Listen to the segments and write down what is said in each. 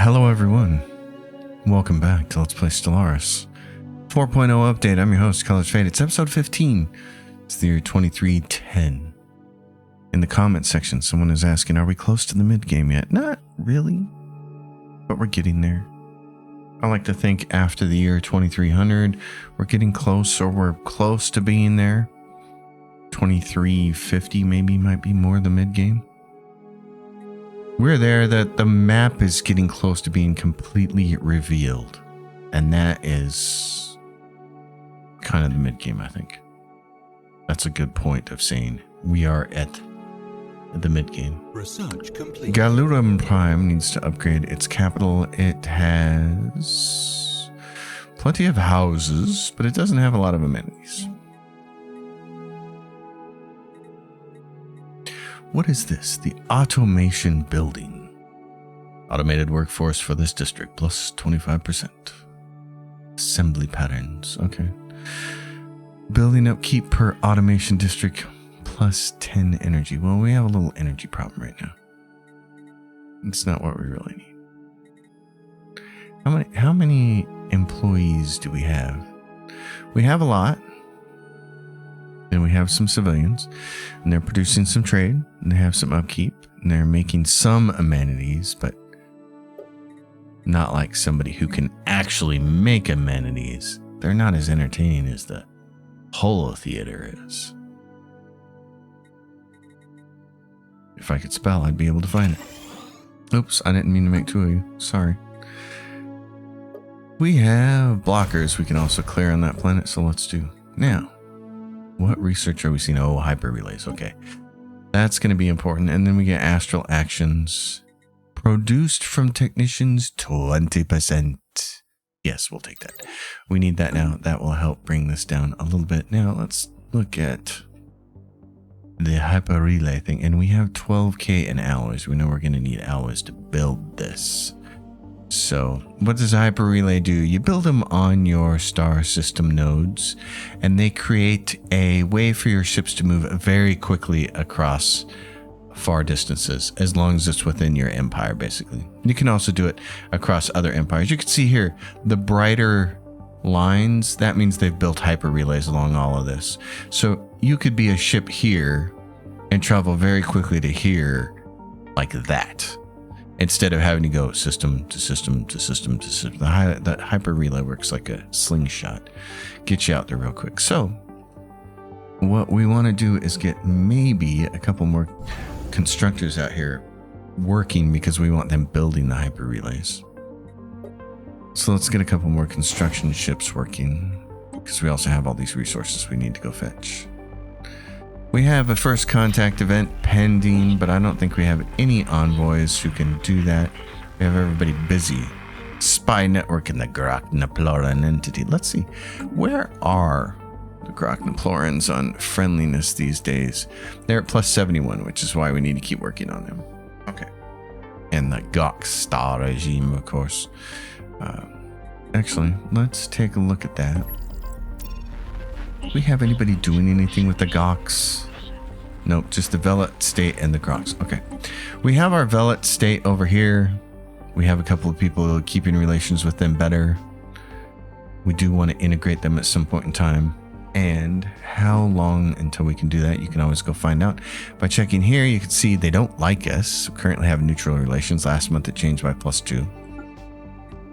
Hello everyone, welcome back to Let's Play Stellaris 4.0 update. I'm your host, Colors Fade. It's episode 15. It's the year 2310. In the comment section, someone is asking, are we close to the mid-game yet? Not really, but we're getting there. I like to think after the year 2300, we're getting close, or we're close to being there. 2350 maybe might be more the mid-game. We're there that the map is getting close to being completely revealed. And that is kind of the mid-game, I think. That's a good point of saying we are at the mid-game. Research complete. Galurum Prime needs to upgrade its capital. It has plenty of houses, but it doesn't have a lot of amenities. What is this? The automation building. Automated workforce for this district, plus 25%. Assembly patterns, okay. Building upkeep per automation district, plus 10 energy. Well, we have a little energy problem right now. It's not what we really need. How many employees do we have? We have a lot. And we have some civilians, and they're producing some trade, and they have some upkeep, and they're making some amenities, but not like somebody who can actually make amenities. They're not as entertaining as the Holo Theater is. If I could spell, I'd be able to find it. Oops, I didn't mean to make two of you. Sorry. We have blockers we can also clear on that planet, so let's do. Now, what research are we seeing? Oh, hyper relays. Okay. That's going to be important. And then we get astral actions produced from technicians, 20%. Yes, we'll take that. We need that now. That will help bring this down a little bit. Now let's look at the hyper relay thing. And we have 12K in alloys. We know we're going to need alloys to build this. So what does a hyper relay do? You build them on your star system nodes, and they create a way for your ships to move very quickly across far distances, as long as it's within your empire, basically. You can also do it across other empires. You can see here, the brighter lines, that means they've built hyper relays along all of this. So you could be a ship here and travel very quickly to here like that, instead of having to go system to system to system to system. The hyper relay works like a slingshot. Get you out there real quick. So what we want to do is get maybe a couple more constructors out here working, because we want them building the hyper relays. So let's get a couple more construction ships working, because we also have all these resources we need to go fetch. We have a first contact event pending, but I don't think we have any envoys who can do that. We have everybody busy. Spy network in the Groknaploran entity. Let's see. Where are the Groknaplorans on friendliness these days? They're at plus 71, which is why we need to keep working on them. Okay. And the Gok Star regime, of course. Actually, let's take a look at that. We have anybody doing anything with the Goks? Nope, just the Velet state and the Groks. Okay. We have our Velet state over here. We have a couple of people keeping relations with them better. We do want to integrate them at some point in time. And how long until we can do that? You can always go find out. By checking here, you can see they don't like us. We currently have neutral relations. Last month it changed by +2.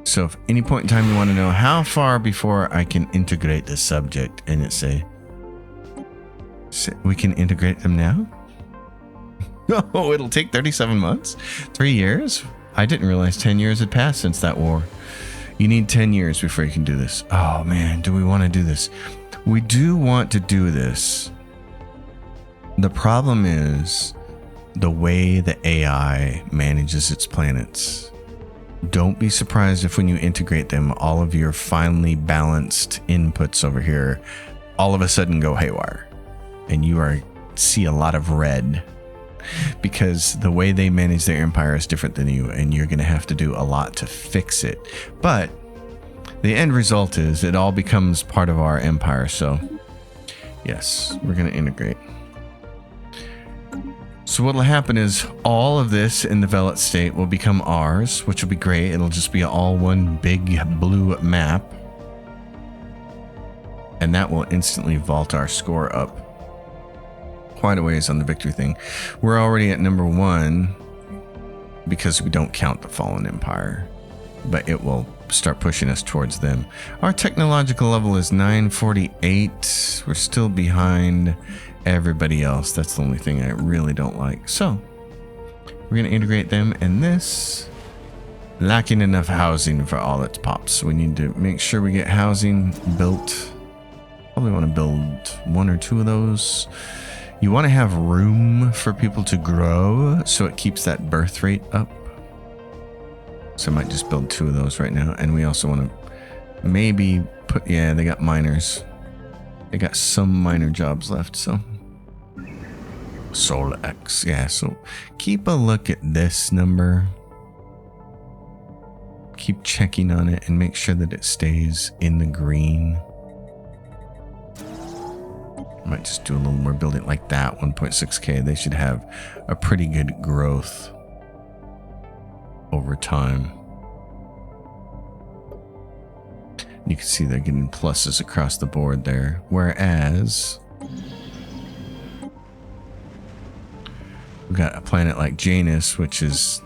So if any point in time you want to know how far before I can integrate this subject, and it say we can integrate them now? No, it'll take 37 months, 3 years. I didn't realize 10 years had passed since that war. You need 10 years before you can do this. Oh man, do we want to do this? We do want to do this. The problem is the way the AI manages its planets. Don't be surprised if when you integrate them, all of your finely balanced inputs over here all of a sudden go haywire, and you see a lot of red, because the way they manage their empire is different than you, and you're going to have to do a lot to fix it. But the end result is it all becomes part of our empire. So yes, we're going to integrate. So what'll happen is all of this in the Velet state will become ours, which will be great. It'll just be all one big blue map. And that will instantly vault our score up quite a ways on the victory thing. We're already at number 1 because we don't count the Fallen Empire, but it will start pushing us towards them. Our technological level is 948. We're still behind everybody else. That's the only thing I really don't like. So we're going to integrate them in this. Lacking enough housing for all its pops. So we need to make sure we get housing built. Probably want to build 1 or 2 of those. You want to have room for people to grow so it keeps that birth rate up. So I might just build 2 of those right now. And we also want to maybe put, yeah, they got miners. They got some minor jobs left, so. Solar X, yeah, so keep a look at this number. Keep checking on it and make sure that it stays in the green. I might just do a little more building like that, 1.6K. They should have a pretty good growth over time. You can see they're getting pluses across the board there. Whereas we've got a planet like Janus, which is,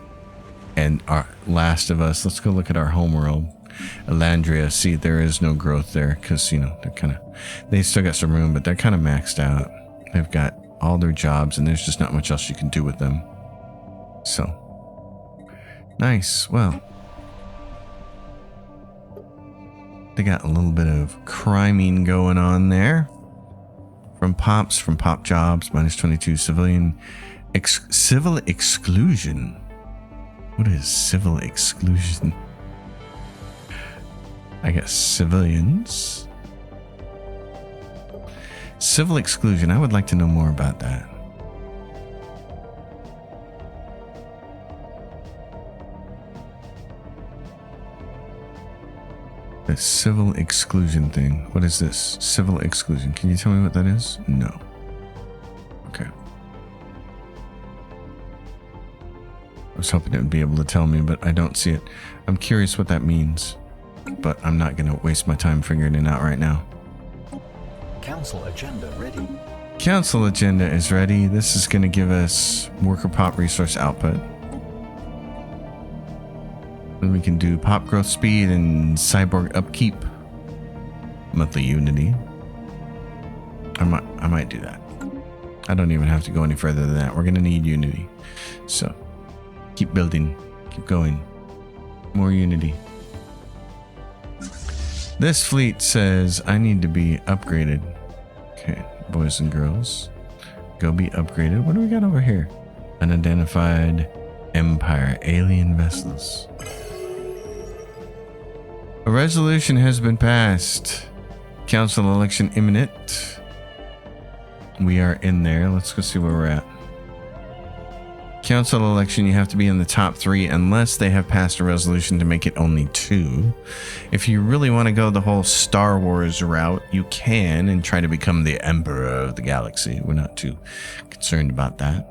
and our Last of Us. Let's go look at our homeworld. Elandria, see, there is no growth there because, you know, they're kind of, they still got some room, but they're kind of maxed out. They've got all their jobs and there's just not much else you can do with them. So, nice. Well, they got a little bit of criming going on there. From pops, from pop jobs, -22 civilian, civil exclusion. What is civil exclusion? I guess civilians. Civil exclusion. I would like to know more about that. The civil exclusion thing. What is this? Civil exclusion. Can you tell me what that is? No. Okay. I was hoping it would be able to tell me, but I don't see it. I'm curious what that means, but I'm not going to waste my time figuring it out right now. Council agenda ready. Council agenda is ready. This is going to give us worker pop resource output. And we can do pop growth speed and cyborg upkeep. Monthly unity. I might do that. I don't even have to go any further than that. We're going to need unity. So keep building. Keep going. More unity. This fleet says I need to be upgraded. Okay, boys and girls, go be upgraded. What do we got over here? Unidentified Empire alien vessels. A resolution has been passed. Council election imminent. We are in there. Let's go see where we're at. Council election, you have to be in the top 3 unless they have passed a resolution to make it only 2. If you really want to go the whole Star Wars route, you can and try to become the Emperor of the Galaxy. We're not too concerned about that.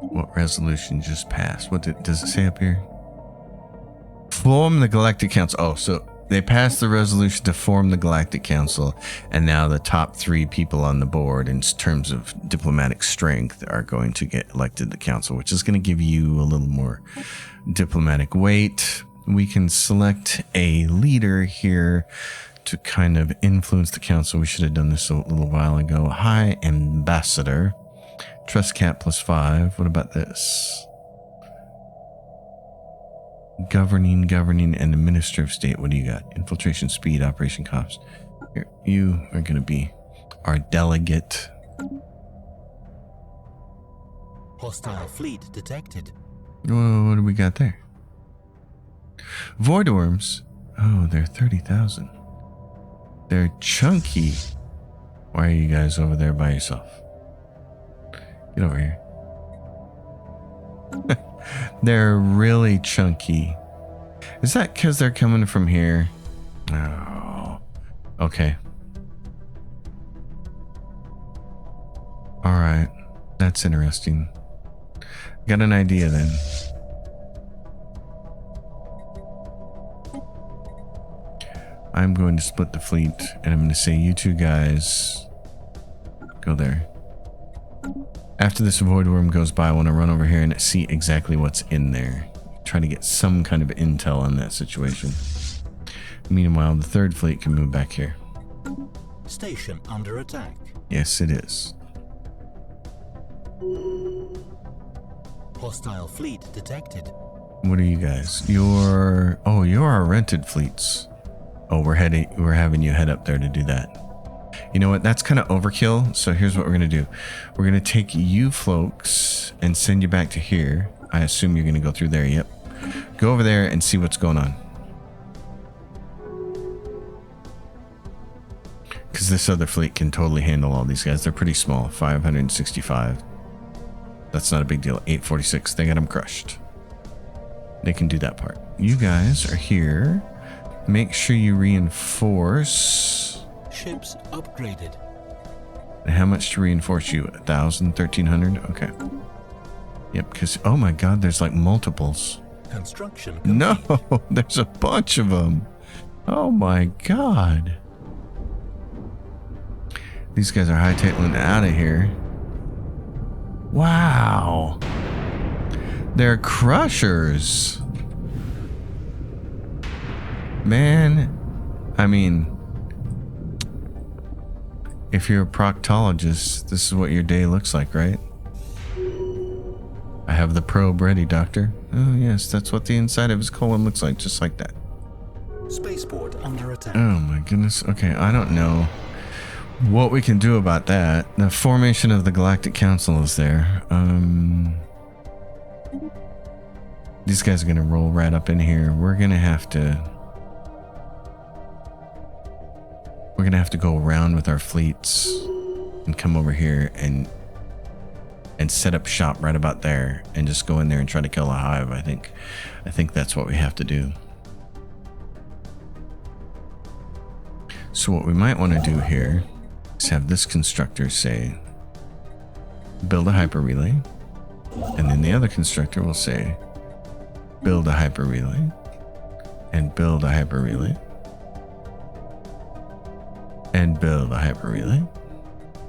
What resolution just passed? What does it say up here? Form the Galactic Council. Oh, so they passed the resolution to form the Galactic Council, and now the top 3 people on the board in terms of diplomatic strength are going to get elected to the council, which is going to give you a little more diplomatic weight. We can select a leader here to kind of influence the council. We should have done this a little while ago. High Ambassador. Trust cap +5. What about this? Governing, and the Minister of State. What do you got? Infiltration speed, operation cost. Here, you are going to be our delegate. Hostile fleet detected. Whoa, what do we got there? Void worms. Oh, they're 30,000. They're chunky. Why are you guys over there by yourself? Get over here. They're really chunky. Is that because they're coming from here? Oh, okay. All right. That's interesting. Got an idea then. I'm going to split the fleet, and I'm going to say you two guys go there. After this void worm goes by, I want to run over here and see exactly what's in there. Try to get some kind of intel on that situation. Meanwhile, the third fleet can move back here. Station under attack. Yes, it is. Hostile fleet detected. What are you guys? You're our rented fleets. Oh, we're having you head up there to do that. You know what? That's kind of overkill. So here's what we're going to do. We're going to take you folks and send you back to here. I assume you're going to go through there. Yep. Go over there and see what's going on. Because this other fleet can totally handle all these guys. They're pretty small. 565. That's not a big deal. 846. They got them crushed. They can do that part. You guys are here. Make sure you reinforce. Ships upgraded. And how much to reinforce you? 1,000, 1,300? Okay. Yep, because, oh my god, there's like multiples. Construction complete. No, there's a bunch of them. Oh my god. These guys are hightailing out of here. Wow. They're crushers. Man, I mean, if you're a proctologist, this is what your day looks like, right? I have the probe ready, doctor. Oh yes, that's what the inside of his colon looks like, just like that. Spaceport under attack. Oh my goodness. Okay, I don't know what we can do about that. The formation of the Galactic Council is there. These guys are gonna roll right up in here. We're gonna have to go around with our fleets and come over here and set up shop right about there and just go in there and try to kill a hive. I think that's what we have to do. So what we might want to do here is have this constructor say, build a hyper relay, and then the other constructor will say, build a hyper relay, and build a hyper relay, and build a hyper relay.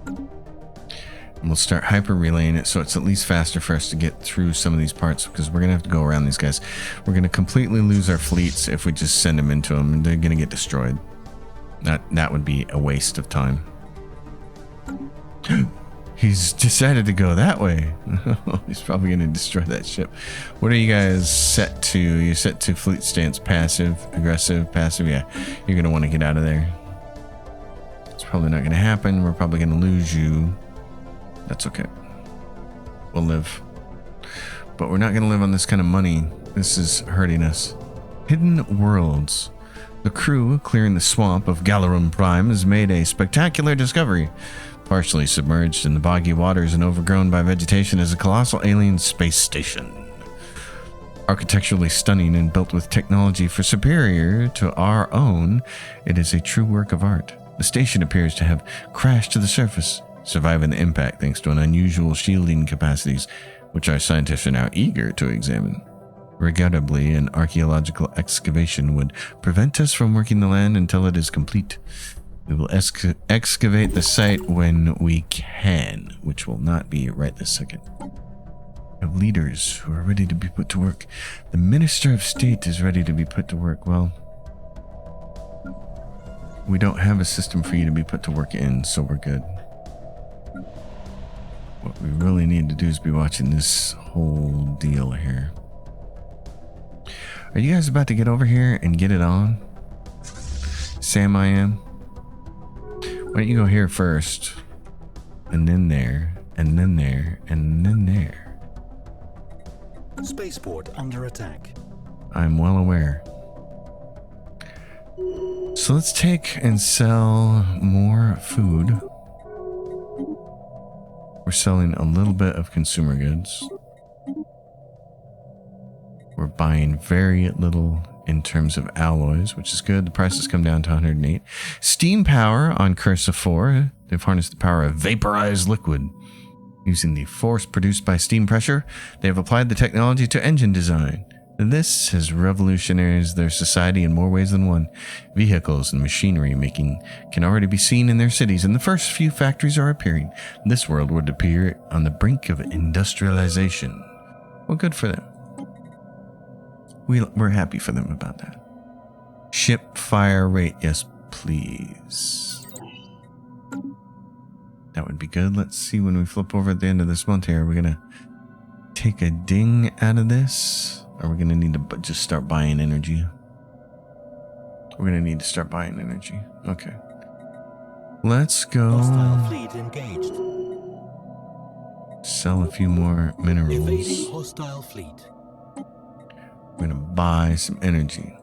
And we'll start hyper relaying it so it's at least faster for us to get through some of these parts, because we're gonna have to go around these guys. We're gonna completely lose our fleets if we just send them into them, and they're gonna get destroyed. That would be a waste of time. He's decided to go that way. He's probably gonna destroy that ship. What are you guys set to? You're set to fleet stance, passive, aggressive, passive. Yeah, you're gonna want to get out of there. It's probably not gonna happen. We're probably gonna lose you. That's okay. We'll live. But we're not going to live on this kind of money. This is hurting us. Hidden worlds. The crew clearing the swamp of Galarum Prime has made a spectacular discovery. Partially submerged in the boggy waters and overgrown by vegetation is a colossal alien space station. Architecturally stunning and built with technology for superior to our own, it is a true work of art. The station appears to have crashed to the surface, surviving the impact thanks to an unusual shielding capacities, which our scientists are now eager to examine. Regrettably, an archaeological excavation would prevent us from working the land until it is complete. We will excavate the site when we can, which will not be right this second. We have leaders who are ready to be put to work. The Minister of State is ready to be put to work. Well, we don't have a system for you to be put to work in, so we're good. What we really need to do is be watching this whole deal here. Are you guys about to get over here and get it on? Sam, I am. Why don't you go here first, and then there, and then there, and then there. Spaceport under attack. I'm well aware. So let's take and sell more food. We're selling a little bit of consumer goods. We're buying very little in terms of alloys, which is good. The price has come down to 108. Steam power on Cursa 4. They've harnessed the power of vaporized liquid. Using the force produced by steam pressure, they have applied the technology to engine design. This has revolutionized their society in more ways than one. Vehicles and machinery making can already be seen in their cities, and the first few factories are appearing. This world would appear on the brink of industrialization. Well, good for them. We're happy for them about that. Ship fire rate, yes, please. That would be good. Let's see when we flip over at the end of this month here. Are we going to take a ding out of this? Or are we going to need to just start buying energy? We're going to need to start buying energy. Okay. Let's go. Hostile fleet engaged. Sell a few more minerals. Evading hostile fleet. We're going to buy some energy.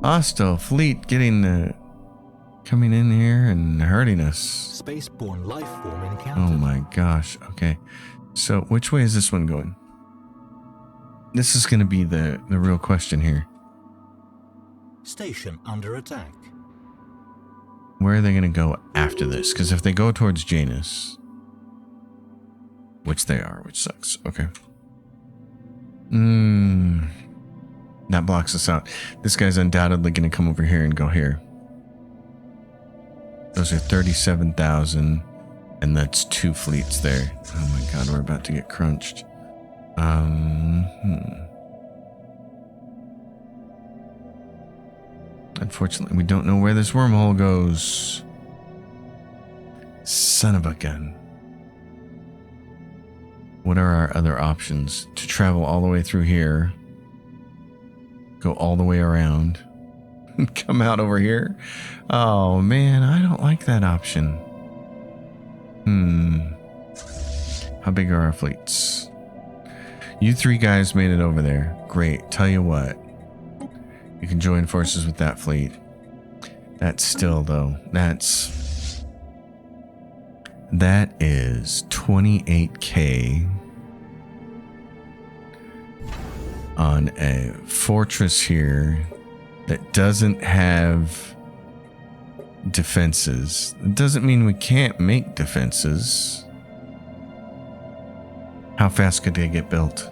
Hostile fleet coming in here and hurting us. Spaceborne life form encountered. Oh my gosh. Okay. So which way is this one going? This is going to be the real question here. Station under attack. Where are they going to go after this? Because if they go towards Janus, which they are, which sucks. Okay. That blocks us out. This guy's undoubtedly going to come over here and go here. Those are 37,000, and that's 2 fleets there. Oh my god, we're about to get crunched. Unfortunately, we don't know where this wormhole goes. Son of a gun. What are our other options? To travel all the way through here. Go all the way around. Come out over here. Oh man, I don't like that option. How big are our fleets? You 3 guys made it over there. Great. Tell you what. You can join forces with that fleet. That's still, though. That is 28k on a fortress here that doesn't have defenses. It doesn't mean we can't make defenses. How fast could they get built?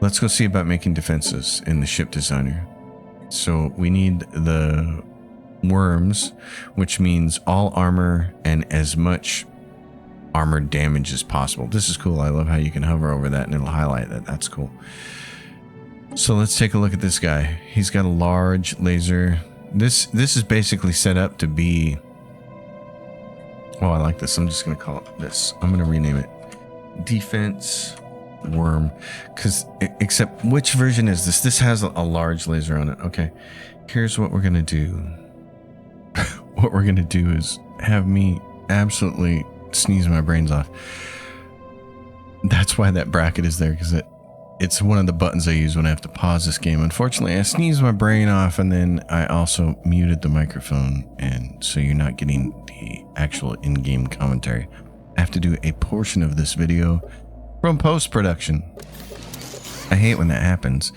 Let's go see about making defenses in the ship designer. So we need the worms, which means all armor and as much armored damage as possible. This is cool. I love how you can hover over that and it'll highlight that. That's cool. So let's take a look at this guy. He's got a large laser. This is basically set up to be... Oh, I like this. I'm just going to call it this. I'm going to rename it Defense Worm. Except which version is this? This has a large laser on it. Okay. Here's what we're going to do. What we're going to do is have me absolutely sneeze my brains off. That's why that bracket is there, because it's one of the buttons I use when I have to pause this game. Unfortunately, I sneezed my brain off and then I also muted the microphone, and so you're not getting the actual in-game commentary. I have to do a portion of this video from post-production. I hate when that happens.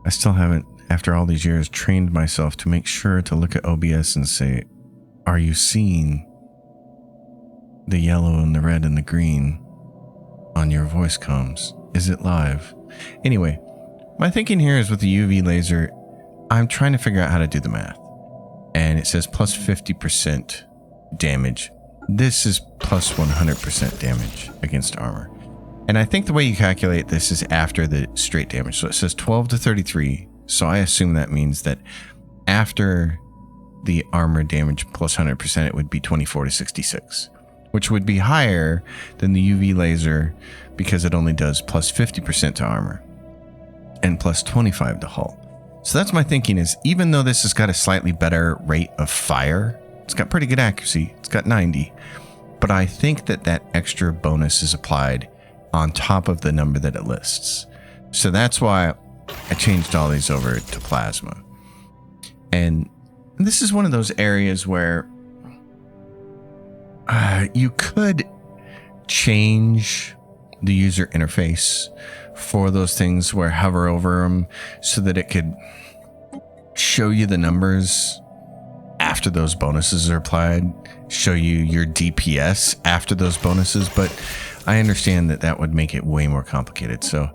I still haven't, after all these years, trained myself to make sure to look at OBS and say, are you seeing the yellow and the red and the green on your voice comms? Is it live? Anyway, my thinking here is with the UV laser, I'm trying to figure out how to do the math. And it says plus 50% damage. This is plus 100% damage against armor. And I think the way you calculate this is after the straight damage. So it says 12 to 33. So I assume that means that after the armor damage plus 100%, it would be 24 to 66. Which would be higher than the UV laser because it only does plus 50% to armor and plus 25 to hull. So that's my thinking, is even though this has got a slightly better rate of fire, it's got pretty good accuracy, it's got 90, but I think that extra bonus is applied on top of the number that it lists. So that's why I changed all these over to plasma. And this is one of those areas where you could change the user interface for those things, where hover over them so that it could show you the numbers after those bonuses are applied, show you your DPS after those bonuses, but I understand that that would make it way more complicated. So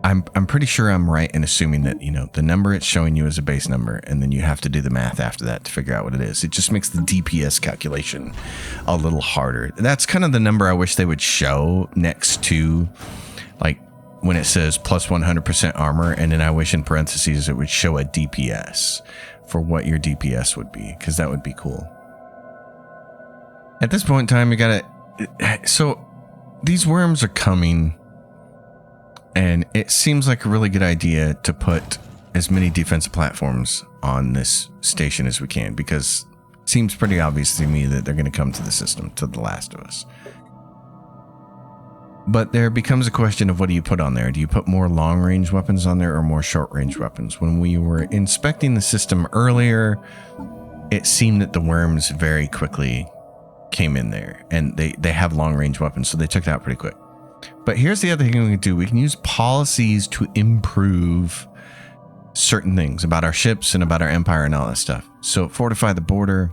I'm pretty sure I'm right in assuming that, you know, the number it's showing you is a base number, and then you have to do the math after that to figure out what it is. It just makes the DPS calculation a little harder. That's kind of the number I wish they would show next to, like, when it says plus 100% armor, and then I wish in parentheses it would show a DPS for what your DPS would be, because that would be cool. At this point in time, you gotta... So, these worms are coming... And it seems like a really good idea to put as many defensive platforms on this station as we can, because it seems pretty obvious to me that they're going to come to the system, to The Last of Us. But there becomes a question of what do you put on there? Do you put more long-range weapons on there or more short-range weapons? When we were inspecting the system earlier, it seemed that the worms very quickly came in there, and they have long-range weapons, so they took that out pretty quick. But here's the other thing we can do. We can use policies to improve certain things about our ships and about our empire and all that stuff. So fortify the border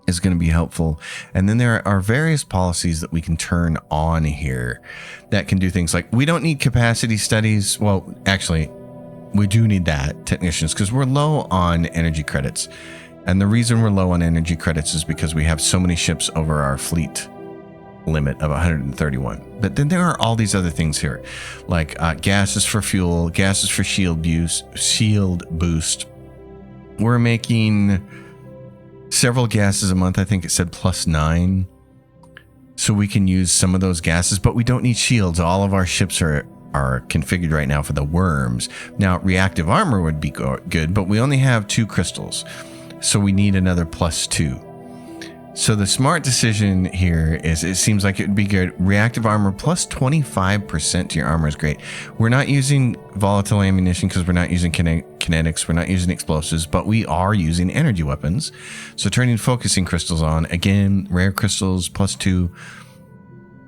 is going to be helpful. And then there are various policies that we can turn on here that can do things like, we don't need capacity studies. Well, actually, we do need that, technicians, because we're low on energy credits. And the reason we're low on energy credits is because we have so many ships over our fleet limit of 131. But then there are all these other things here, like gases for fuel, gases for shield boost. We're making several gases a month. I think it said +9. So we can use some of those gases, but we don't need shields. All of our ships are configured right now for the worms. Now, reactive armor would be good, but we only have 2 crystals. So we need another +2. So the smart decision here is, it seems like it would be good. Reactive armor plus 25% to your armor is great. We're not using volatile ammunition because we're not using kinetics. We're not using explosives, but we are using energy weapons. So turning focusing crystals on, again, rare crystals +2.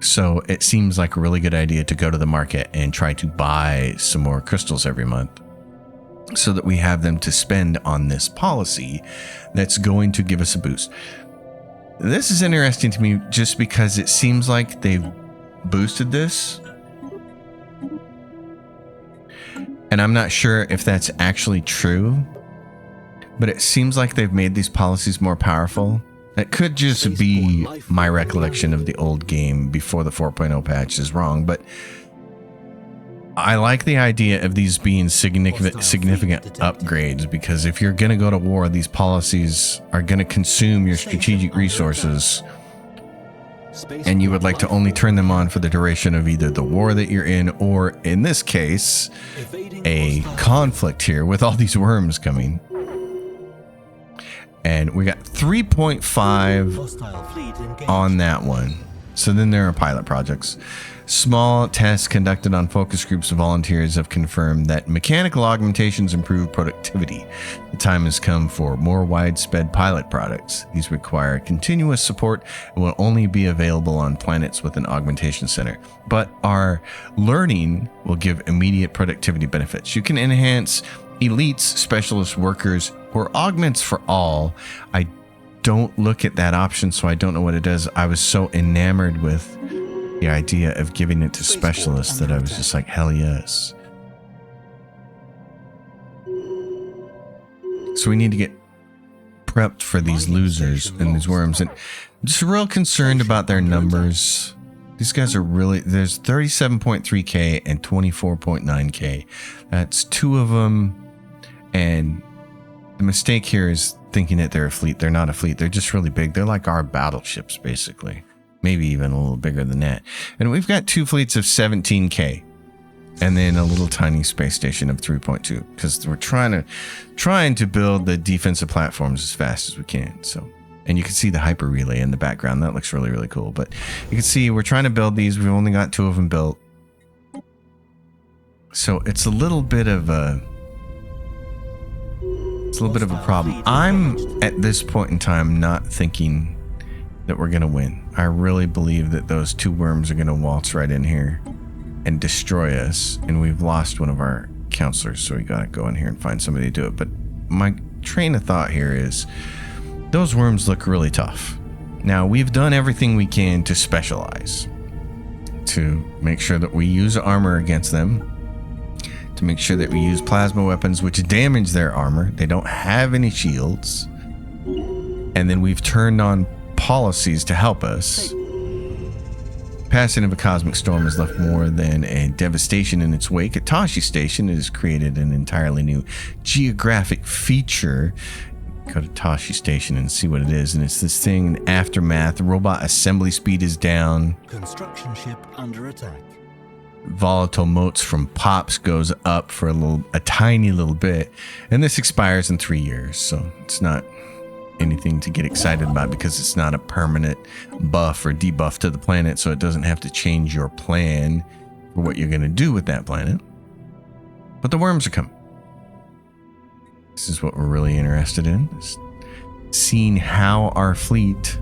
So it seems like a really good idea to go to the market and try to buy some more crystals every month, so that we have them to spend on this policy that's going to give us a boost. This is interesting to me just because it seems like they've boosted this. And I'm not sure if that's actually true, but it seems like they've made these policies more powerful. It could just be my recollection of the old game before the 4.0 patch is wrong, but I like the idea of these being significant upgrades, because if you're going to go to war, these policies are going to consume your strategic resources, and you would like to only turn them on for the duration of either the war that you're in, or in this case, a conflict here with all these worms coming. And we got 3.5 on that one. So then there are pilot projects. Small tests conducted on focus groups of volunteers have confirmed that mechanical augmentations improve productivity. The time has come for more widespread pilot products. These require continuous support and will only be available on planets with an augmentation center. But our learning will give immediate productivity benefits. You can enhance elites, specialist workers, or augments for all. I don't look at that option, so I don't know what it does. I was so enamored with the idea of giving it to specialists that I was just like, hell yes. So we need to get prepped for these losers and these worms. And I'm just real concerned about their numbers. These guys are really, there's 37.3k and 24.9k. That's 2 of them. And the mistake here is thinking that they're a fleet. They're not a fleet. They're just really big. They're like our battleships, basically. Maybe even a little bigger than that. And we've got 2 fleets of 17k. And then a little tiny space station of 3.2. Because we're trying to build the defensive platforms as fast as we can. So, and you can see the hyper relay in the background. That looks really, really cool. But you can see we're trying to build these. We've only got 2 of them built. So it's a little bit of a... It's a little bit of a problem. I'm, at this point in time, not thinking that we're going to win. I really believe that those 2 worms are going to waltz right in here and destroy us. And we've lost one of our counselors, so we got to go in here and find somebody to do it. But my train of thought here is those worms look really tough. Now, we've done everything we can to specialize, to make sure that we use armor against them, to make sure that we use plasma weapons which damage their armor. They don't have any shields. And then we've turned on policies to help us. Passing of a cosmic storm has left more than a devastation in its wake. At Tashi Station, it has created an entirely new geographic feature. Go to Tashi Station and see what it is. And it's this thing in Aftermath. Robot assembly speed is down. Construction ship under attack. Volatile motes from pops goes up for a tiny little bit. And this expires in 3 years. So it's not anything to get excited about because it's not a permanent buff or debuff to the planet, so it doesn't have to change your plan for what you're going to do with that planet. But the worms are coming. This is what we're really interested in, is seeing how our fleet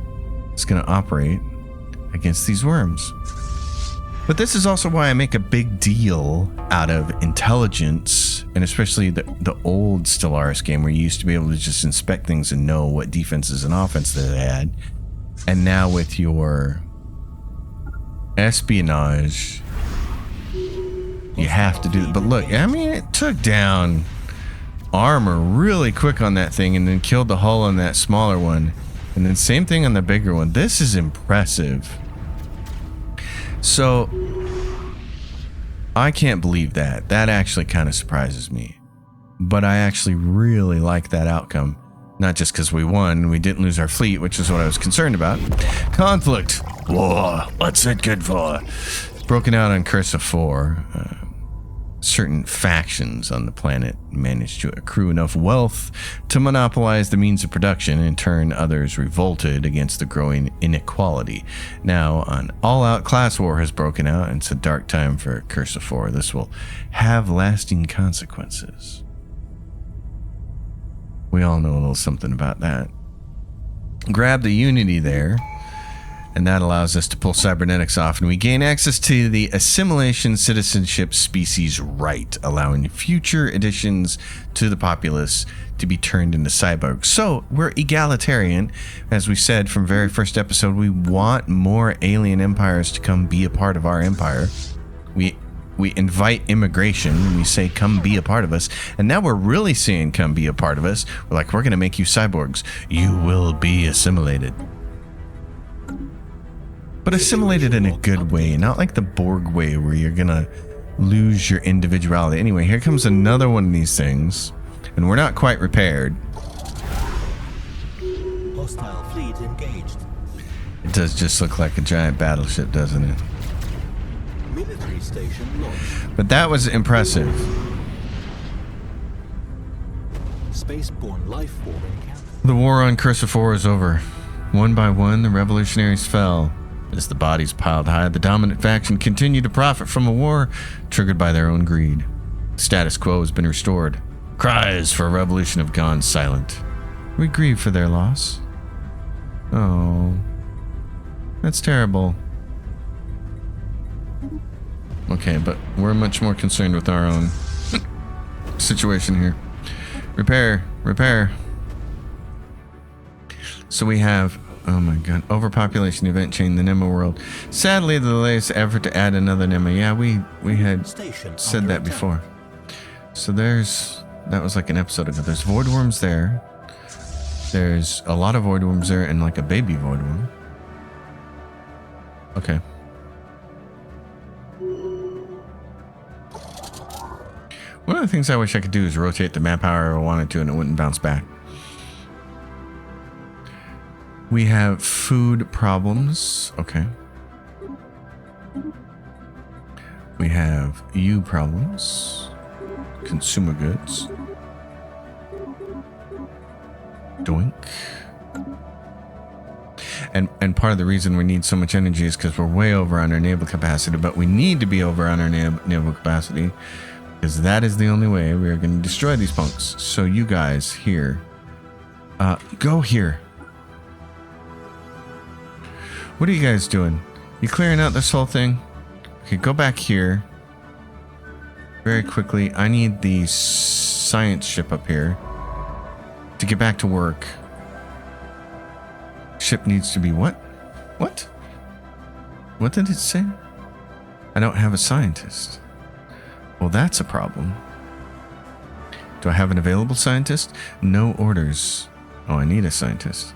is going to operate against these worms. But this is also why I make a big deal out of intelligence, and especially the old Stellaris game where you used to be able to just inspect things and know what defenses and offense they had. And now with your espionage, you have to do it. But look, I mean, it took down armor really quick on that thing and then killed the hull on that smaller one. And then same thing on the bigger one. This is impressive. So, I can't believe that. That actually kind of surprises me. But I actually really like that outcome. Not just because we won and we didn't lose our fleet, which is what I was concerned about. Conflict. War. What's it good for? Broken out on Curse of 4. Certain factions on the planet managed to accrue enough wealth to monopolize the means of production. In turn, others revolted against the growing inequality. Now, an all-out class war has broken out, and it's a dark time for Curse of 4. This will have lasting consequences. We all know a little something about that. Grab the Unity there, and that allows us to pull cybernetics off, and we gain access to the Assimilation Citizenship Species Right, allowing future additions to the populace to be turned into cyborgs. So we're egalitarian. As we said from very first episode, we want more alien empires to come be a part of our empire. We invite immigration and we say, come be a part of us. And now we're really saying, come be a part of us. We're like, we're going to make you cyborgs. You will be assimilated. But assimilated in a good way, not like the Borg way where you're gonna lose your individuality. Anyway, here comes another one of these things, and we're not quite repaired. Hostile fleet engaged. It does just look like a giant battleship, doesn't it? Military station launched. But that was impressive. Spaceborne life form encounter. The war on Curse of 4 is over. One by one, the revolutionaries fell. As the bodies piled high, the dominant faction continued to profit from a war triggered by their own greed. Status quo has been restored. Cries for a revolution have gone silent. We grieve for their loss. Oh, that's terrible. Okay, but we're much more concerned with our own situation here. Repair. So we have, oh my god, overpopulation event chain, the NEMA world. Sadly, the latest effort to add another NEMA. Yeah, we had said that before. So that was like an episode ago. There's void worms there. There's a lot of void worms there and like a baby void worm. Okay. One of the things I wish I could do is rotate the map however I wanted to and it wouldn't bounce back. We have food problems. Okay. We have U problems. Consumer goods. Doink. And part of the reason we need so much energy is because we're way over on our naval capacity, but we need to be over on our naval capacity because that is the only way we are going to destroy these punks. So you guys here, go here. What are you guys doing? You clearing out this whole thing? Okay, go back here. Very quickly. I need the science ship up here to get back to work. Ship needs to be what? What? What did it say? I don't have a scientist. Well, that's a problem. Do I have an available scientist? No orders. Oh, I need a scientist.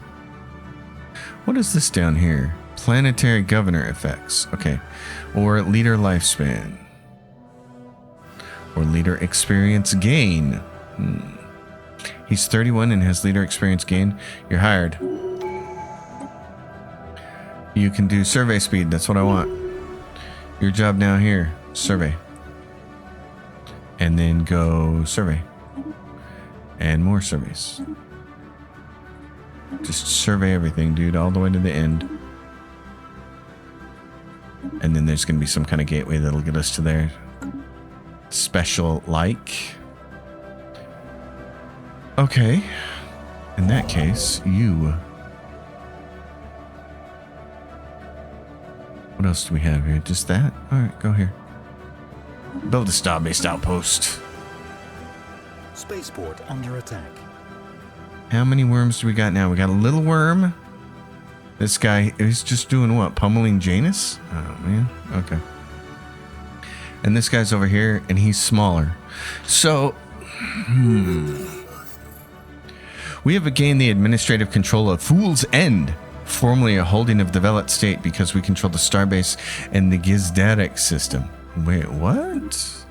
What is this down here? Planetary governor effects. Okay. Or leader lifespan. Or leader experience gain. He's 31 and has leader experience gain. You're hired. You can do survey speed. That's what I want. Your job now here. Survey. And then go survey. And more surveys. Just survey everything, dude, all the way to the end. And then there's going to be some kind of gateway that'll get us to there. Special like. Okay. In that case, you... What else do we have here? Just that? Alright, go here. Build a star-based outpost. Spaceport under attack. How many worms do we got now? We got a little worm. This guy is just doing what? Pummeling Janus? Oh, man. Okay. And this guy's over here, and he's smaller. So, we have gained the administrative control of Fool's End, formerly a holding of the Velet state, because we control the starbase and the Gizdarik system. Wait, what?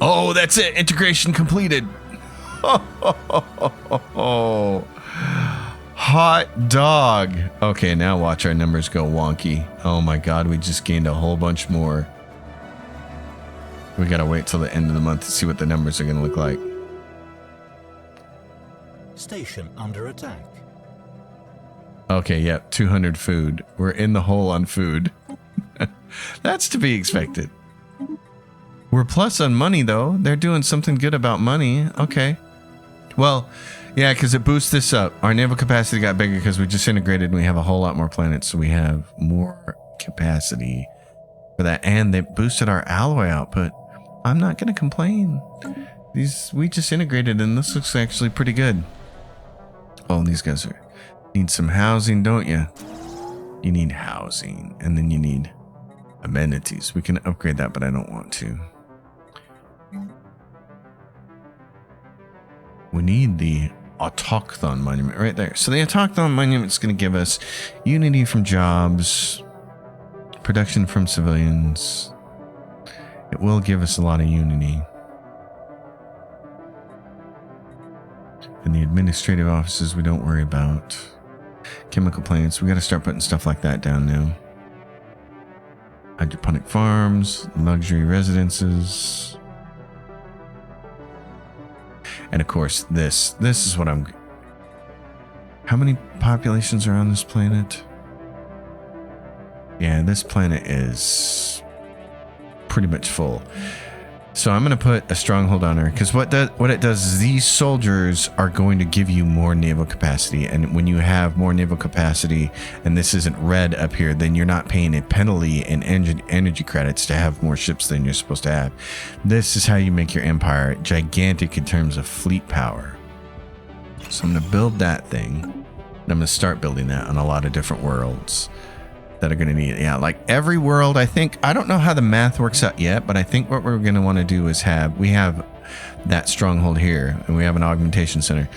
Oh, that's it. Integration completed. Oh, hot dog. Okay, now watch our numbers go wonky. Oh my god, we just gained a whole bunch more. We gotta wait till the end of the month to see what the numbers are gonna look like. Station under attack. Okay, yep, 200 food. We're in the hole on food. That's to be expected. We're plus on money, though. They're doing something good about money. Okay. Well, yeah, because it boosts this up. Our naval capacity got bigger because we just integrated and we have a whole lot more planets, so we have more capacity for that. And they boosted our alloy output. I'm not going to complain. We just integrated and this looks actually pretty good. Oh, these guys need some housing, don't you? You need housing, and then you need amenities. We can upgrade that, but I don't want to. We need the Autochthon Monument right there. So the Autochthon Monument is going to give us unity from jobs, production from civilians. It will give us a lot of unity. And the administrative offices we don't worry about. Chemical plants, we got to start putting stuff like that down now. Hydroponic farms, luxury residences. And of course, this is what I'm... How many populations are on this planet? Yeah, this planet is pretty much full. So I'm going to put a stronghold on her, because what it does is these soldiers are going to give you more naval capacity. And when you have more naval capacity, and this isn't red up here, then you're not paying a penalty in energy credits to have more ships than you're supposed to have. This is how you make your empire gigantic in terms of fleet power. So I'm going to build that thing, and I'm going to start building that on a lot of different worlds that are going to need it. Yeah, like every world, I think, I don't know how the math works out yet, but I think what we're going to want to do is we have that stronghold here, and we have an augmentation center.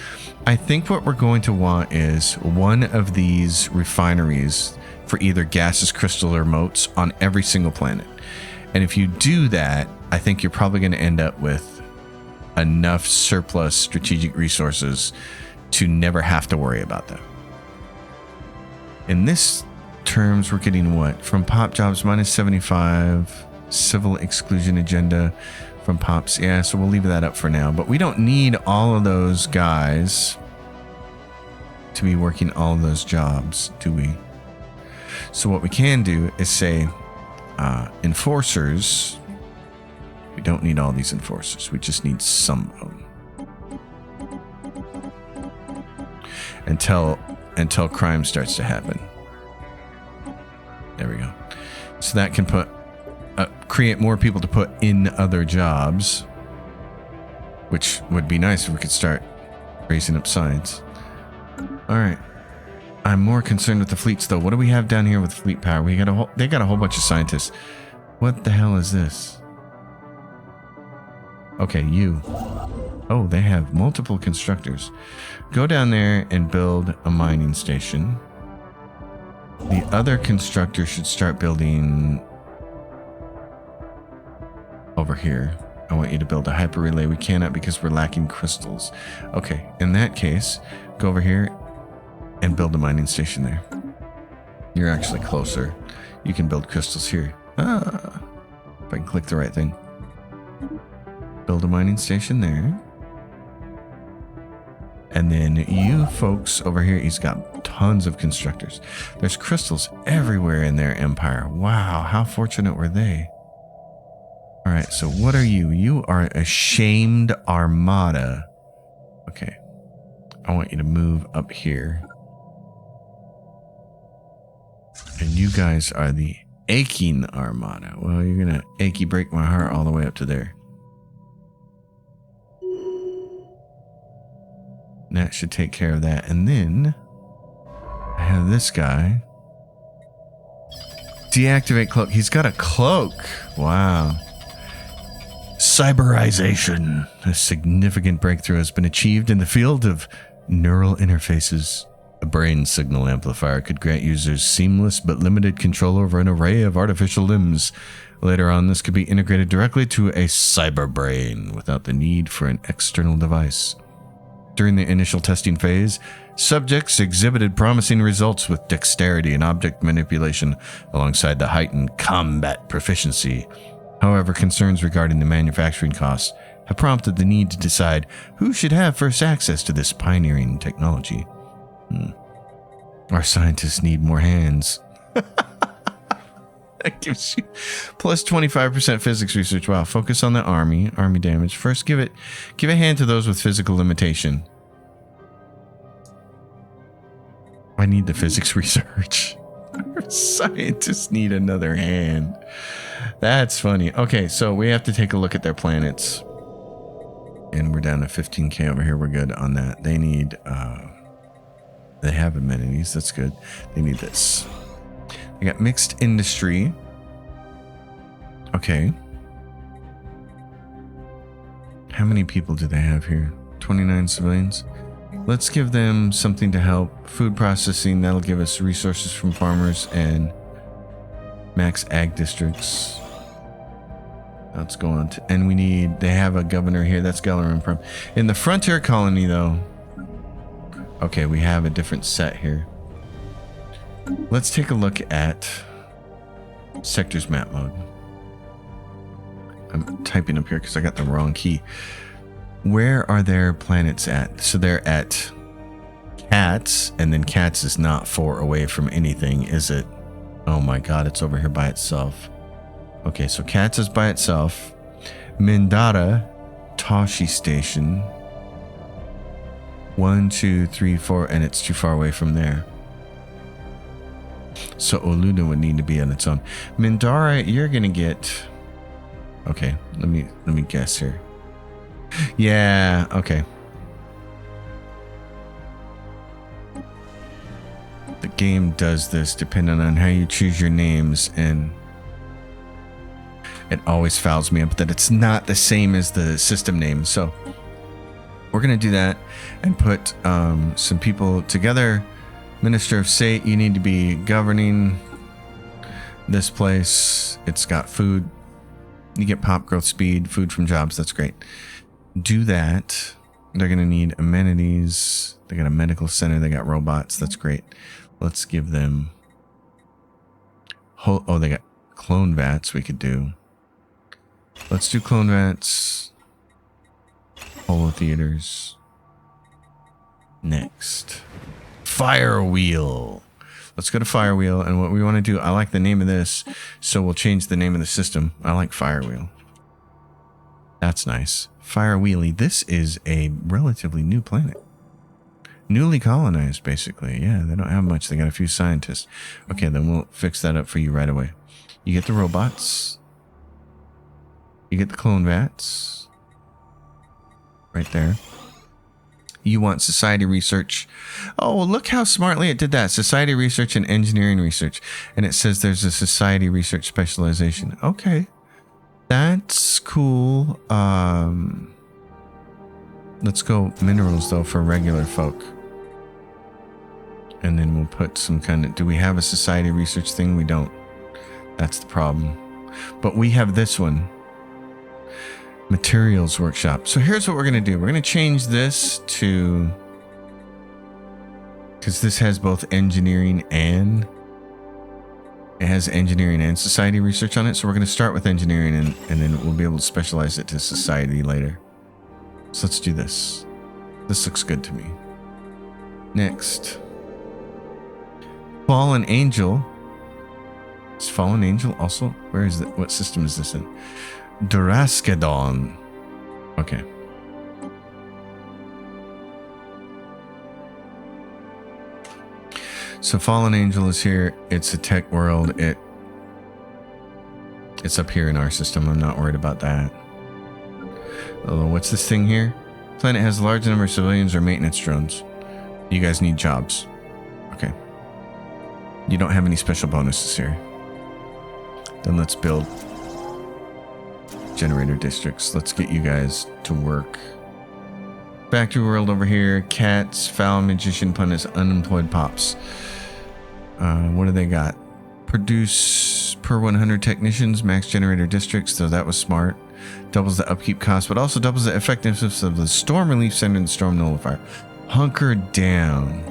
I think what we're going to want is one of these refineries for either gaseous crystal or motes on every single planet. And if you do that, I think you're probably going to end up with enough surplus strategic resources to never have to worry about them. In this terms, we're getting what? From pop jobs, minus 75. Civil exclusion agenda from pops. Yeah, so we'll leave that up for now. But we don't need all of those guys to be working all of those jobs, do we? So what we can do is say, enforcers. We don't need all these enforcers. We just need some of them. Until crime starts to happen. There we go. So that can create more people to put in other jobs, which would be nice if we could start raising up science. All right. I'm more concerned with the fleets, though. What do we have down here with fleet power? They got a whole bunch of scientists. What the hell is this? Okay, you. Oh, they have multiple constructors. Go down there and build a mining station. The other constructor should start building over here. I want you to build a hyper relay. We cannot because we're lacking crystals. Okay, in that case, go over here and build a mining station there. You're actually closer. You can build crystals here. If I can click the right thing. Build a mining station there. And then you folks over here, he's got tons of constructors. There's crystals everywhere in their empire. Wow, how fortunate were they? All right, so what are you? You are a shamed armada. Okay, I want you to move up here. And you guys are the aching armada. Well, you're going to achy break my heart all the way up to there. That should take care of that. And then I have this guy. Deactivate cloak. He's got a cloak. Wow. Cyberization. A significant breakthrough has been achieved in the field of neural interfaces. A brain signal amplifier could grant users seamless but limited control over an array of artificial limbs. Later on, this could be integrated directly to a cyber brain without the need for an external device. During the initial testing phase, subjects exhibited promising results with dexterity and object manipulation alongside the heightened combat proficiency. However, concerns regarding the manufacturing costs have prompted the need to decide who should have first access to this pioneering technology. Our scientists need more hands. That gives you plus 25% physics research. Wow, focus on the army damage. First, give a hand to those with physical limitation. I need the physics research. Our scientists need another hand. That's funny. Okay, so we have to take a look at their planets. And we're down to 15k over here. We're good on that. They need, they have amenities. That's good. They need this. They got mixed industry. Okay. How many people do they have here? 29 civilians. Let's give them something to help. Food processing. That'll give us resources from farmers and max ag districts. Let's go on to, and they have a governor here. That's Galarin Prim. In the frontier colony, though. Okay, we have a different set here. Let's take a look at sectors map mode. I'm typing up here because I got the wrong key. Where are their planets at? So they're at Cats, and then Cats is not 4 away from anything, is it? Oh my god, it's over here by itself. Okay, so Cats is by itself. Mindara, Toshi Station. 1, 2, 3, 4, and it's too far away from there. So Oluna would need to be on its own. Mindara, you're gonna get. Okay, let me guess here. Yeah, okay. The game does this depending on how you choose your names, and it always fouls me up that it's not the same as the system name. So we're gonna do that and put some people together. Minister of State, you need to be governing this place. It's got food. You get pop growth speed, food from jobs. That's great. Do that. They're going to need amenities. They got a medical center. They got robots. That's great. Let's give them. Oh, they got clone vats we could do. Let's do clone vats. Holo theaters. Next. Firewheel. Let's go to Firewheel, and what we want to do, I like the name of this, so we'll change the name of the system. I like Firewheel. That's nice. Firewheelie. This is a relatively new planet. Newly colonized, basically. Yeah, they don't have much. They got a few scientists. Okay, then we'll fix that up for you right away. You get the robots. You get the clone vats. Right there. You want society research. Oh, look how smartly it did that. Society research and engineering research. And it says there's a society research specialization. Okay. That's cool. Let's go minerals, though, for regular folk. And then we'll put some kind of... Do we have a society research thing? We don't. That's the problem. But we have this one. Materials workshop. So here's what we're going to do. We're going to change this to... Because this has both engineering and... It has engineering and society research on it. So we're going to start with engineering and then we'll be able to specialize it to society later. So let's do this. This looks good to me. Next. Fallen Angel. Is Fallen Angel also? Where is it? What system is this in? Duraskedon. Okay. So Fallen Angel is here. It's a tech world. It's up here in our system. I'm not worried about that. Although, what's this thing here? Planet has a large number of civilians or maintenance drones. You guys need jobs. Okay. You don't have any special bonuses here. Then let's build generator districts. Let's get you guys to work. Factory world over here. Cats, foul magician planets, unemployed pops. What do they got? Produce per 100 technicians, max generator districts. So that was smart. Doubles the upkeep cost, but also doubles the effectiveness of the storm relief center and the storm nullifier. Hunker down.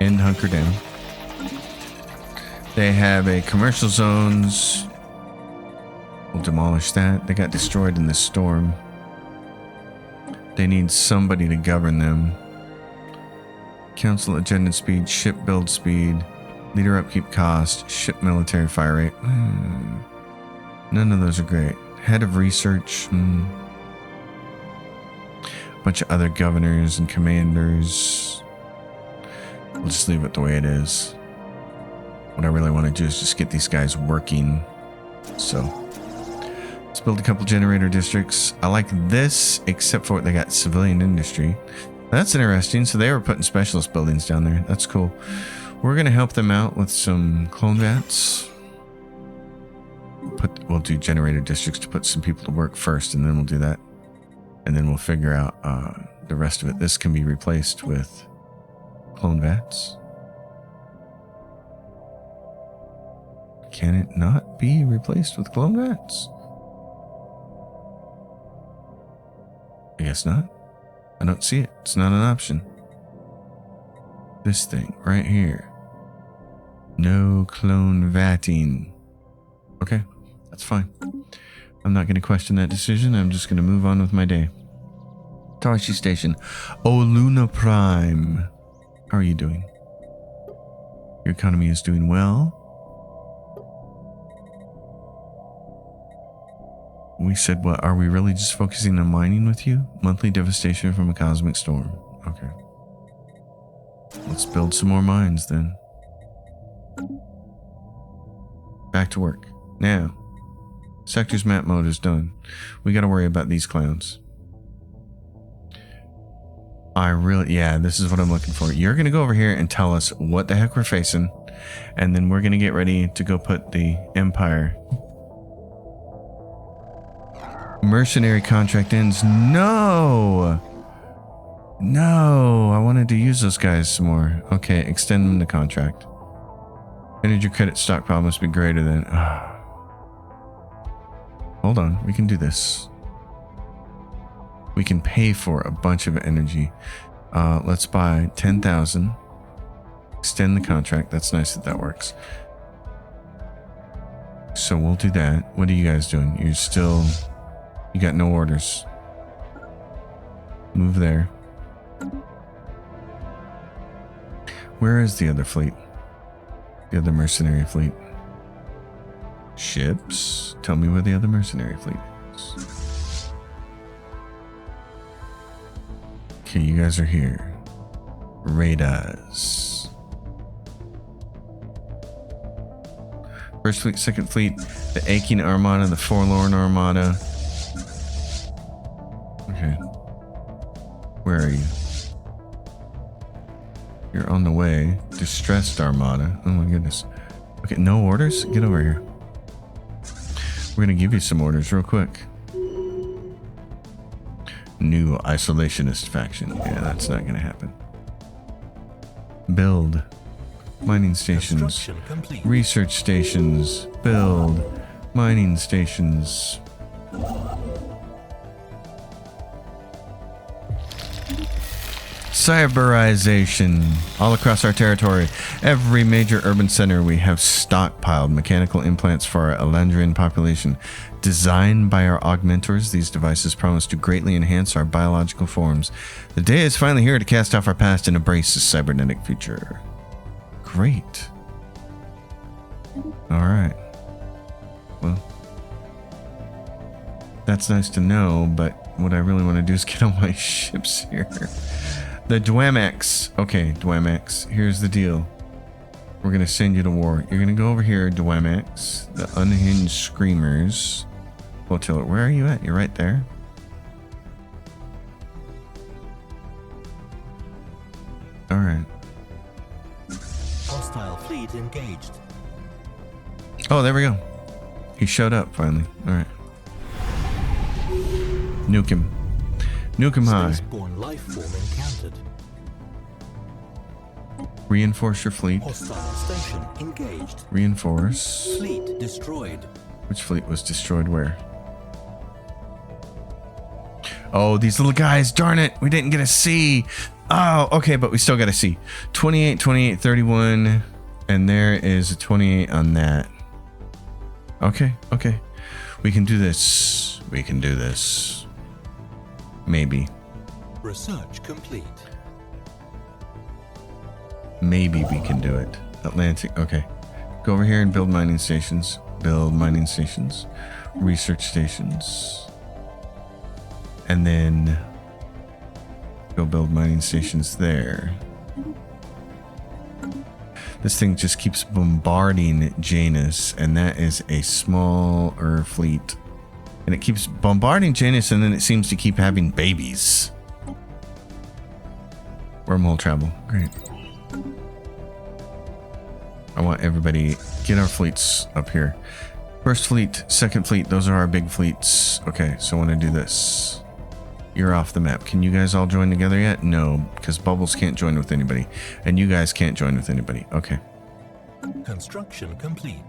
End hunker down. They have a commercial zones. We'll demolish that. They got destroyed in the storm. They need somebody to govern them. Council agenda speed, ship build speed, leader upkeep cost, ship military fire rate. None of those are great. Head of research. Bunch of other governors and commanders. We'll just leave it the way it is. What I really want to do is just get these guys working. So let's build a couple generator districts. I like this, except for what they got civilian industry. That's interesting. So they were putting specialist buildings down there. That's cool. We're going to help them out with some clone vats. We'll do generator districts to put some people to work first, and then we'll do that. And then we'll figure out the rest of it. This can be replaced with clone vats. Can it not be replaced with clone vats? I guess not. I don't see it. It's not an option. This thing right here. No clone vatting. Okay, that's fine. I'm not going to question that decision. I'm just going to move on with my day. Tawashi Station. Oh, Luna Prime. How are you doing? Your economy is doing well. We said, what? Are we really just focusing on mining with you? Monthly devastation from a cosmic storm. Okay. Let's build some more mines then. Back to work. Now, sectors map mode is done. We got to worry about these clowns. Yeah, this is what I'm looking for. You're going to go over here and tell us what the heck we're facing. And then we're going to get ready to go put the Empire. Mercenary contract ends. No! No, I wanted to use those guys some more. Okay, extend them the contract. Energy credit stockpile must be greater than... Hold on, we can do this. We can pay for a bunch of energy. Let's buy 10,000. Extend the contract. That's nice that works. So we'll do that. What are you guys doing? You're still... You got no orders. Move there. Where is the other fleet? The other mercenary fleet. Ships? Tell me where the other mercenary fleet is. Okay, you guys are here. Radars. First fleet, second fleet, the aching armada, the forlorn armada. Okay. Where are you? You're on the way. Distressed Armada. Oh my goodness. Okay, no orders? Get over here. We're gonna give you some orders real quick. New isolationist faction. Yeah, that's not gonna happen. Build. Mining stations. Construction complete. Research stations. Build. Mining stations. Cyberization. All across our territory. Every major urban center we have stockpiled mechanical implants for our Elandrian population. Designed by our augmentors, these devices promise to greatly enhance our biological forms. The day is finally here to cast off our past and embrace the cybernetic future. Great. Alright. Well, that's nice to know, but what I really want to do is get on my ships here. The Dwemex. Okay, Dwemex. Here's the deal. We're going to send you to war. You're going to go over here, Dwemex. The Unhinged Screamers. Flotilla. Where are you at? You're right there. Alright. Hostile fleet engaged. Oh, there we go. He showed up finally. Alright. Nuke him. Nuke him high. Spaceborne life form encountered. Reinforce your fleet. Hostile station engaged. Reinforce. Fleet destroyed. Which fleet was destroyed where? Oh, these little guys. Darn it. We didn't get a C. Oh, okay, but we still got a C. 28, 28, 31. And there is a 28 on that. Okay, okay. We can do this. We can do this. Maybe. Research complete. Maybe we can do it. Atlantic. Okay. Go over here and build mining stations. Build mining stations. Research stations. And then go build mining stations there. This thing just keeps bombarding Janus, and that is a smaller fleet. And it keeps bombarding Janus, and then it seems to keep having babies. Wormhole travel. Great. I want everybody, get our fleets up here. First fleet, second fleet, those are our big fleets. Okay, so I want to do this. You're off the map. Can you guys all join together yet? No, because Bubbles can't join with anybody. And you guys can't join with anybody. Okay. Construction complete.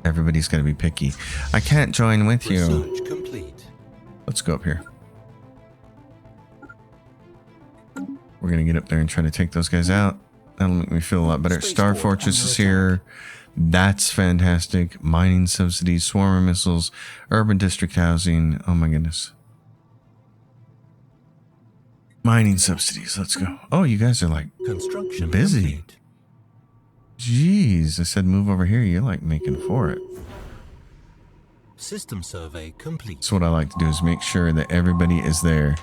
Everybody's got to be picky. I can't join with you. Research complete. Let's go up here. We're going to get up there and try to take those guys out. That'll make me feel a lot better. Star Fortress is here. That's fantastic. Mining subsidies, swarmer missiles, urban district housing. Oh my goodness. Mining subsidies. Let's go. Oh, you guys are like Construction busy. complete. Jeez, I said move over here. You're like making for it. System survey complete. So what I like to do is make sure that everybody is there.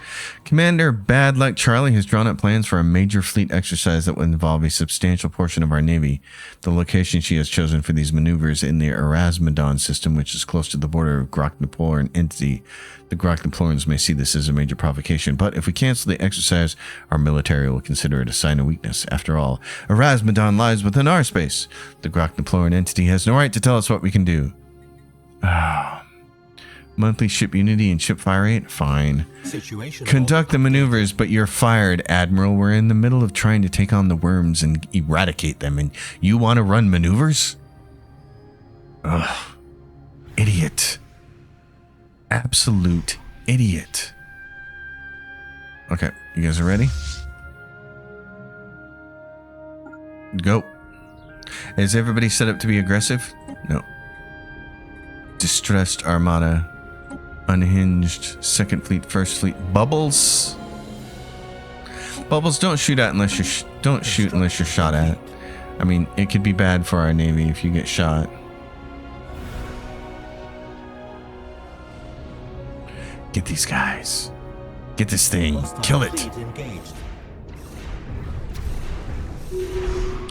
Commander Bad Luck Charlie has drawn up plans for a major fleet exercise that will involve a substantial portion of our navy. The location she has chosen for these maneuvers in the Erasmodon system, which is close to the border of Groknaploran entity. The Groknaplorans may see this as a major provocation, but if we cancel the exercise, our military will consider it a sign of weakness. After all, Erasmodon lies within our space. The Groknaploran entity has no right to tell us what we can do. Monthly ship unity and ship fire rate? Fine. Situation Conduct the maneuvers, but you're fired, Admiral. We're in the middle of trying to take on the worms and eradicate them, and you want to run maneuvers? Ugh. Idiot. Absolute idiot. Okay, you guys are ready? Go. Is everybody set up to be aggressive? No. Distressed Armada. Unhinged. Second fleet, first fleet. Bubbles. Bubbles, don't shoot at unless you're don't shoot unless you're shot at. I mean, it could be bad for our navy if you get shot. Get these guys. Get this thing. Hostile Kill it. fleet engaged.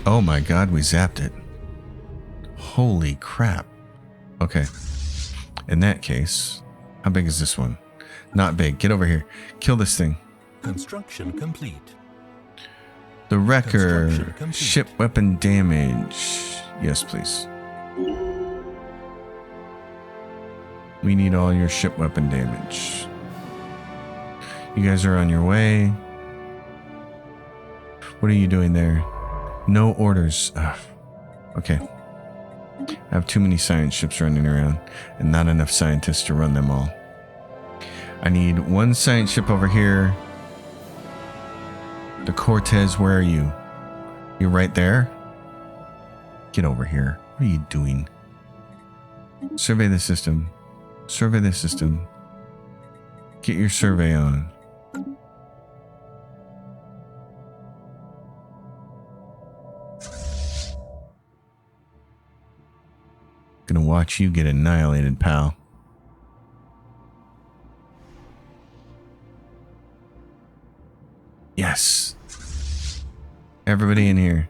Oh my god, we zapped it. Holy crap. Okay. In that case, how big is this one? Not big. Get over here. Kill this thing. Construction complete. The wrecker. Construction complete. Ship weapon damage. Yes, please. We need all your ship weapon damage. You guys are on your way. What are you doing there? No orders. Ugh. Okay. I have too many science ships running around and not enough scientists to run them all. I need one science ship over here. The Cortez, where are you? You're right there? Get over here. What are you doing? Survey the system. Survey the system. Get your survey on. Gonna watch you get annihilated, pal. Yes. Everybody in here.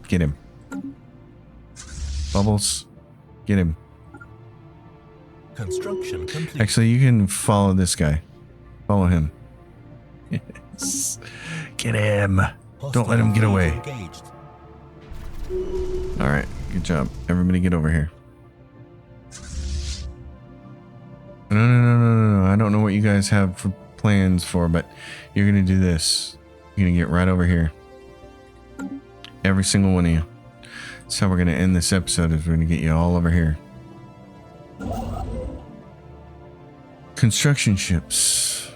Get him. Bubbles. Get him. Construction complete. Actually, you can follow this guy. Follow him. Yes. Get him. Don't let him get away. Engaged. Alright, good job. Everybody get over here. No. I don't know what you guys have for plans for, but you're going to do this. You're going to get right over here. Every single one of you. That's how we're going to end this episode, is we're going to get you all over here. Construction ships.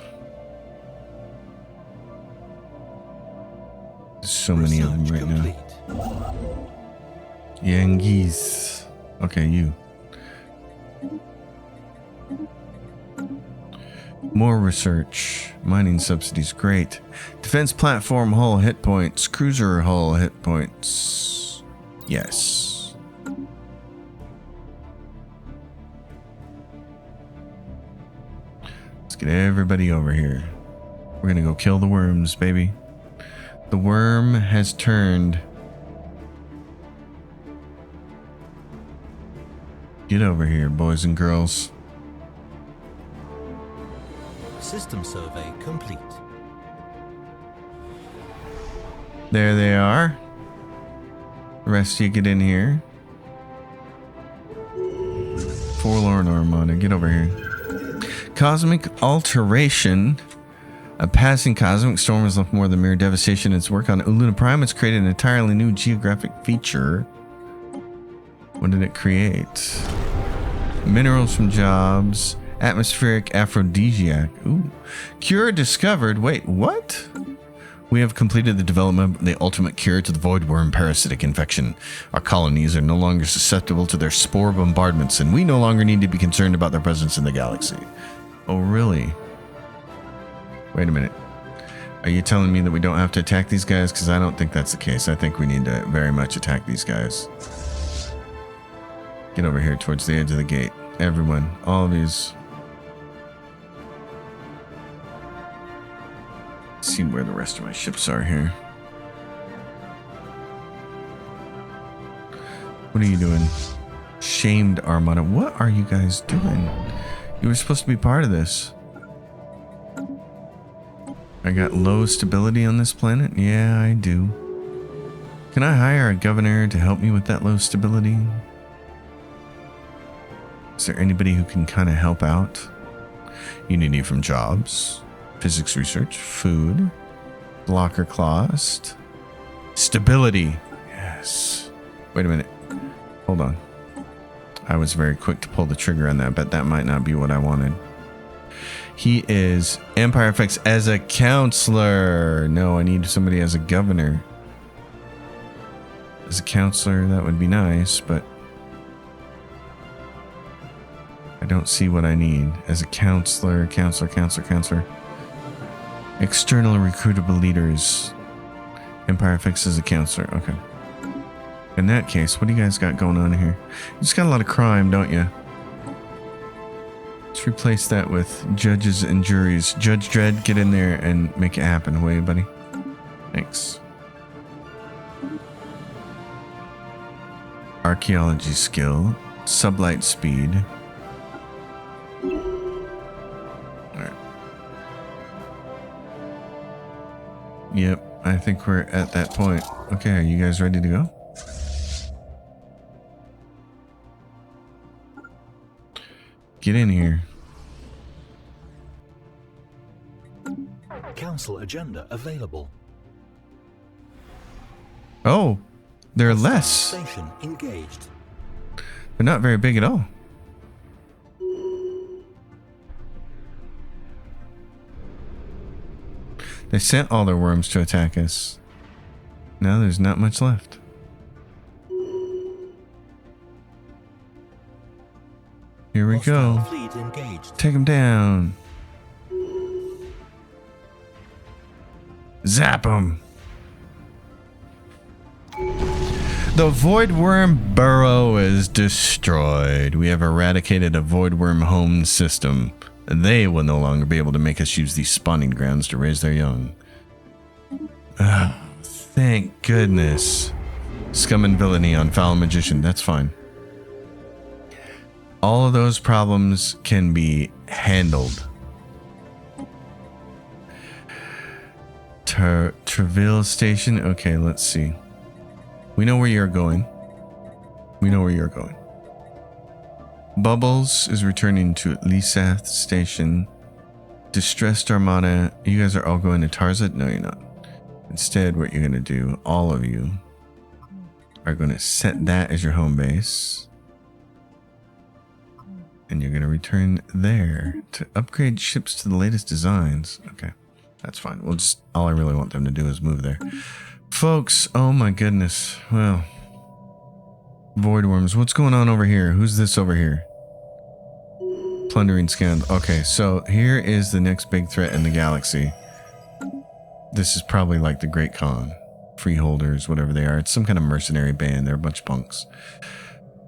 There's so many of them right now. Yangees. Okay, you. More research. Mining subsidies. Great. Defense platform hull hit points. Cruiser hull hit points. Yes. Let's get everybody over here. We're gonna go kill the worms, baby. The worm has turned. Get over here, boys and girls. System survey complete. There they are. The rest of you get in here. Forlorn Armada, get over here. Cosmic alteration. A passing cosmic storm has left more than mere devastation in its work on Uluna Prime. It's created an entirely new geographic feature. What did it create? Minerals from jobs. Atmospheric aphrodisiac. Ooh. Cure discovered. Wait, what? We have completed the development of the ultimate cure to the void worm parasitic infection. Our colonies are no longer susceptible to their spore bombardments, and we no longer need to be concerned about their presence in the galaxy. Oh, really? Wait a minute. Are you telling me that we don't have to attack these guys? Because I don't think that's the case. I think we need to very much attack these guys. Get over here towards the edge of the gate. Everyone. All of these. Let's see where the rest of my ships are here. What are you doing? Shamed Armada. What are you guys doing? You were supposed to be part of this. I got low stability on this planet? Yeah, I do. Can I hire a governor to help me with that low stability? Is there anybody who can kind of help out? Unity from jobs, physics research, food, blocker cost, stability. Yes. Wait a minute. Hold on. I was very quick to pull the trigger on that, but that might not be what I wanted. He is Empire Effects as a counselor. No, I need somebody as a governor. As a counselor, that would be nice, but I don't see what I need. As a counselor. External recruitable leaders. Empire Effects as a counselor. Okay. In that case, what do you guys got going on here? You just got a lot of crime, don't you? Let's replace that with judges and juries. Judge Dredd, get in there and make it happen, will you, buddy? Thanks. Archaeology skill. Sublight speed. Yep, I think we're at that point. Okay, are you guys ready to go? Get in here. Council agenda available. Oh, they're less. Station engaged. They're not very big at all. They sent all their worms to attack us. Now there's not much left. Here we go. Fleet engaged. Take them down. Zap them. The void worm burrow is destroyed. We have eradicated a void worm home system. They will no longer be able to make us use these spawning grounds to raise their young. Thank goodness. Scum and villainy on foul magician. That's fine. All of those problems can be handled. Treville Station. Okay, let's see. We know where you're going. We know where you're going. Bubbles is returning to Lisath Station. Distressed Armada. You guys are all going to Tarzan? No, you're not. Instead, what you're going to do, all of you, are going to set that as your home base. And you're going to return there to upgrade ships to the latest designs. Okay, that's fine. We'll just, all I really want them to do is move there. Folks, oh my goodness. Well, void worms. What's going on over here? Who's this over here? Plundering scandal. Okay, so here is the next big threat in the galaxy. This is probably like the Great Khan. Freeholders, whatever they are. It's some kind of mercenary band. They're a bunch of punks.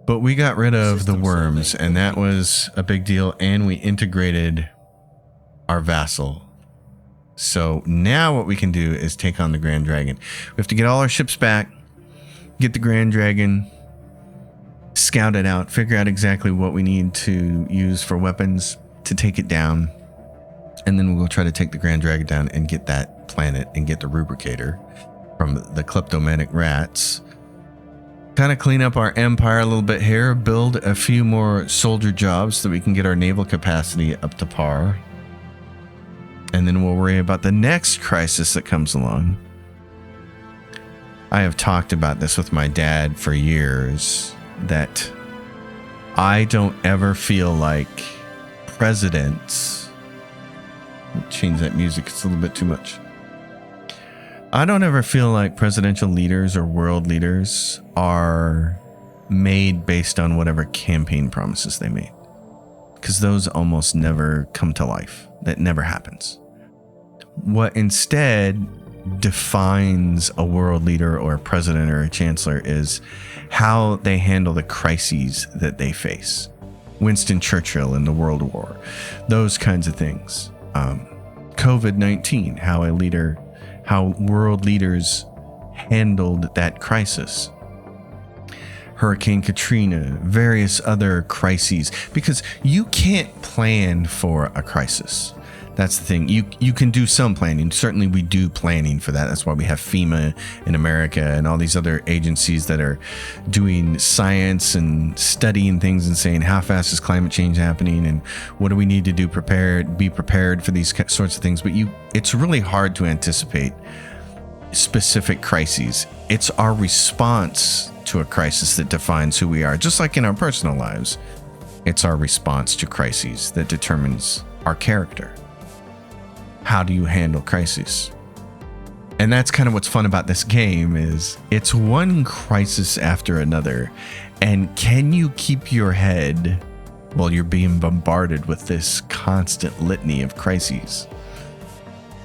But we got rid of the worms, and that was a big deal, and we integrated our vassal. So now what we can do is take on the Grand Dragon. We have to get all our ships back, get the Grand Dragon, scout it out, figure out exactly what we need to use for weapons to take it down, and then we'll try to take the Grand Dragon down and get that planet and get the rubricator from the kleptomanic rats. Kind of clean up our empire a little bit here, build a few more soldier jobs so that we can get our naval capacity up to par. And then we'll worry about the next crisis that comes along. I have talked about this with my dad for years, that I don't ever feel like presidents... Change that music, it's a little bit too much. I don't ever feel like presidential leaders or world leaders are made based on whatever campaign promises they made. Because those almost never come to life. That never happens. What instead defines a world leader or a president or a chancellor is how they handle the crises that they face. Winston Churchill in the World War. Those kinds of things. COVID-19, how world leaders handled that crisis. Hurricane Katrina, various other crises, because you can't plan for a crisis. That's the thing. You can do some planning. Certainly we do planning for that. That's why we have FEMA in America and all these other agencies that are doing science and studying things and saying how fast is climate change happening and what do we need to do be prepared for these sorts of things. But it's really hard to anticipate specific crises. It's our response to a crisis that defines who we are. Just like in our personal lives, it's our response to crises that determines our character. How do you handle crises? And that's kind of what's fun about this game, is it's one crisis after another. And can you keep your head while you're being bombarded with this constant litany of crises?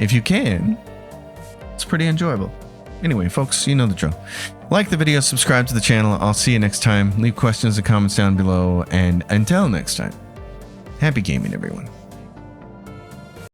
If you can, it's pretty enjoyable. Anyway, folks, you know the drill. Like the video, subscribe to the channel. I'll see you next time. Leave questions and comments down below. And until next time, happy gaming, everyone.